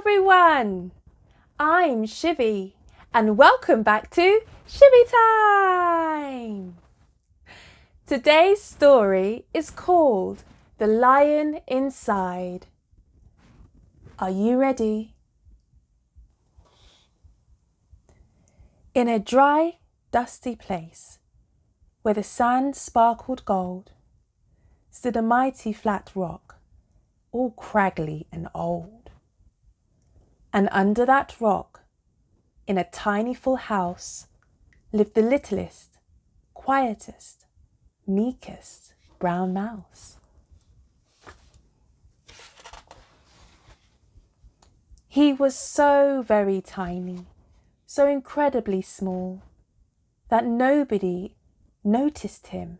everyone! I'm Shivy and welcome back to Shivy Time! Today's story is called The Lion Inside. Are you ready? In a dry, dusty place where the sand sparkled gold stood a mighty flat rock, all craggly and old. And under that rock, in a tiny full house, lived the littlest, quietest, meekest brown mouse. He was so very tiny, so incredibly small, that nobody noticed him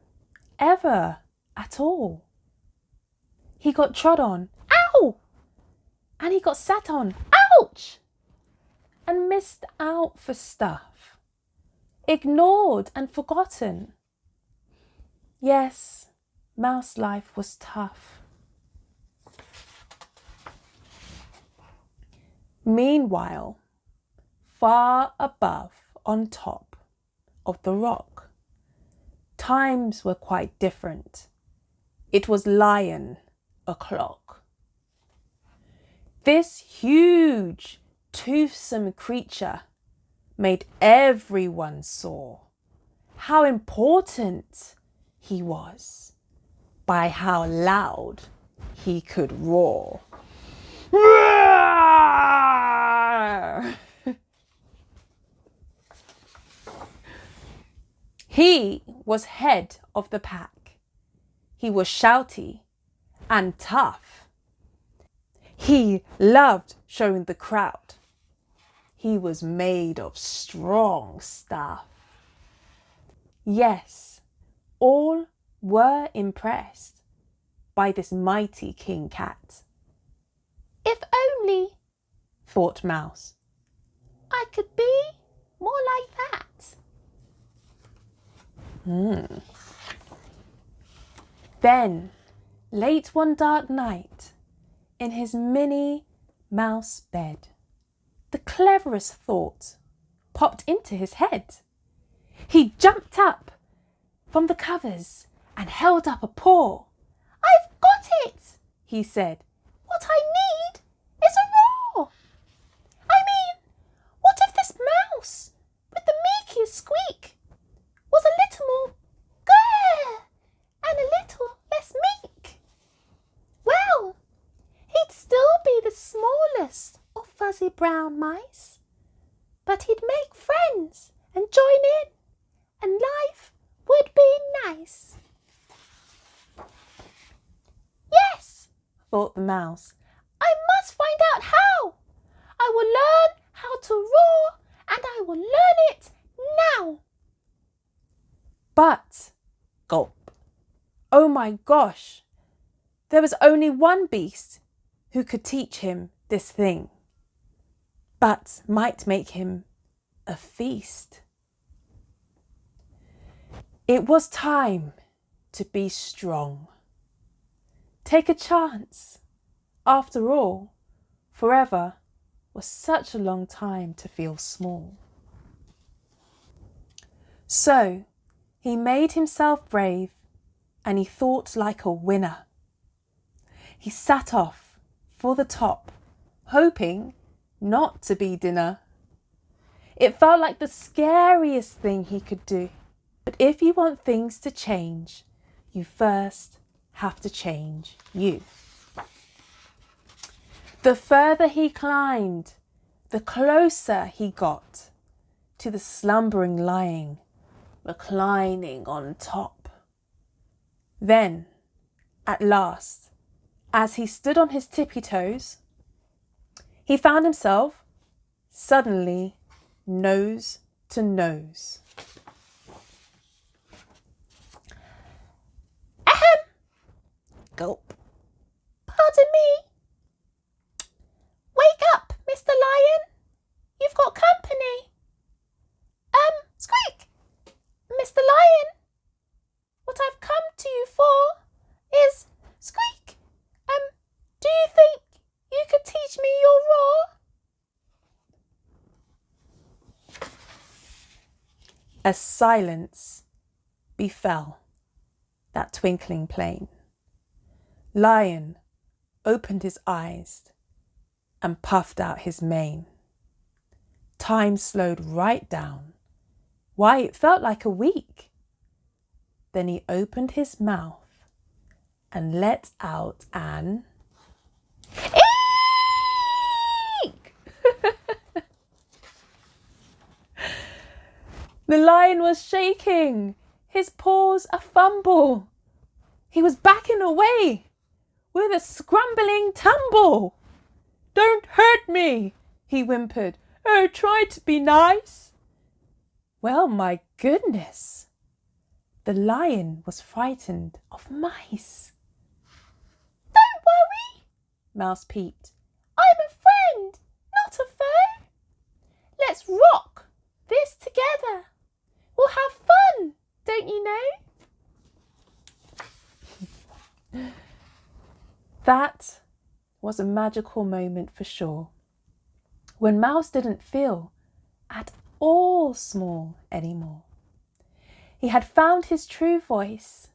ever at all. He got trod on, ow! And he got sat on, ouch! And missed out for stuff, ignored and forgotten. Yes, mouse life was tough. Meanwhile, far above on top of the rock, times were quite different. It was lion o'clock. This huge, toothsome creature made everyone saw how important he was by how loud he could roar. He was head of the pack. He was shouty and tough. He loved showing the crowd. He was made of strong stuff. Yes, all were impressed by this mighty king cat. If only, thought Mouse, I could be more like that. Then, late one dark night, in his mini mouse bed, the cleverest thought popped into his head. He jumped up from the covers and held up a paw. I've got it, he said. What I need is a roar. I mean, what if this mouse with the meekiest squeak was a little more grrr and a little less meek? Well, he'd still be the smallest of fuzzy brown mice, but he'd make friends and join in, and life would be nice. Yes, thought the mouse, I must find out how. I will learn how to roar, and I will learn it now. But, gulp, oh my gosh, there was only one beast who could teach him this thing, but might make him a feast. It was time to be strong. Take a chance. After all, forever was such a long time to feel small. So he made himself brave and he thought like a winner. He sat off for the top, hoping not to be dinner. It felt like the scariest thing he could do. But if you want things to change, you first have to change you. The further he climbed, the closer he got to the slumbering lion reclining on top. Then, at last, as he stood on his tippy toes, he found himself suddenly nose to nose. Ahem! Gulp. Pardon me. Wake up, Mr. Lion. You've got company. Squeak! Mr. Lion, what I've come to you for is, squeak, do you think you could teach me your roar? A silence befell that twinkling plain. Lion opened his eyes and puffed out his mane. Time slowed right down. Why, it felt like a week. Then he opened his mouth and let out an eek! The lion was shaking, his paws a fumble. He was backing away with a scrambling tumble. "Don't hurt me," he whimpered. "Oh, try to be nice." Well, my goodness, the lion was frightened of mice. "Don't worry," Mouse peeped. "I'm a friend, not a foe. Let's rock this together. We'll have fun, don't you know?" That was a magical moment for sure, when Mouse didn't feel at all small anymore. He had found his true voice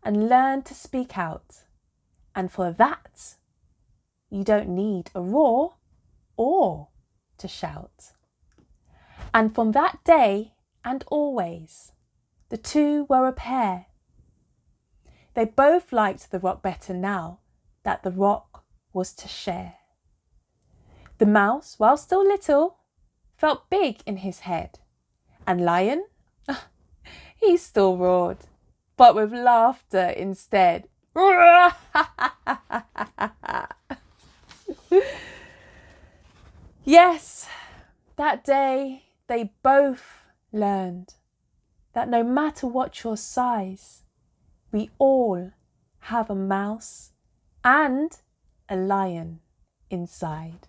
and learned to speak out, and for that you don't need a roar or to shout. And from that day and always, the two were a pair. They both liked the rock better now that the rock was to share. The mouse, while still little, felt big in his head, and Lion, he still roared, but with laughter instead. Yes, that day they both learned that no matter what your size, we all have a mouse and a lion inside.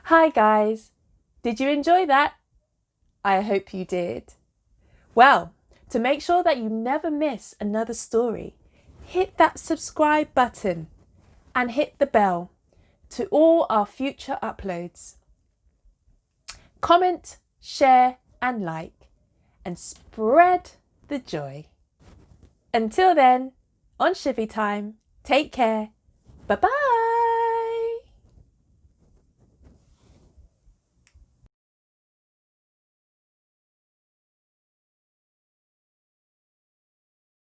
Hi guys, did you enjoy that? I hope you did. Well, to make sure that you never miss another story, hit that subscribe button and hit the bell to all our future uploads. Comment, share and like, and spread the joy. Until then, on Shivy time, take care. Bye-bye.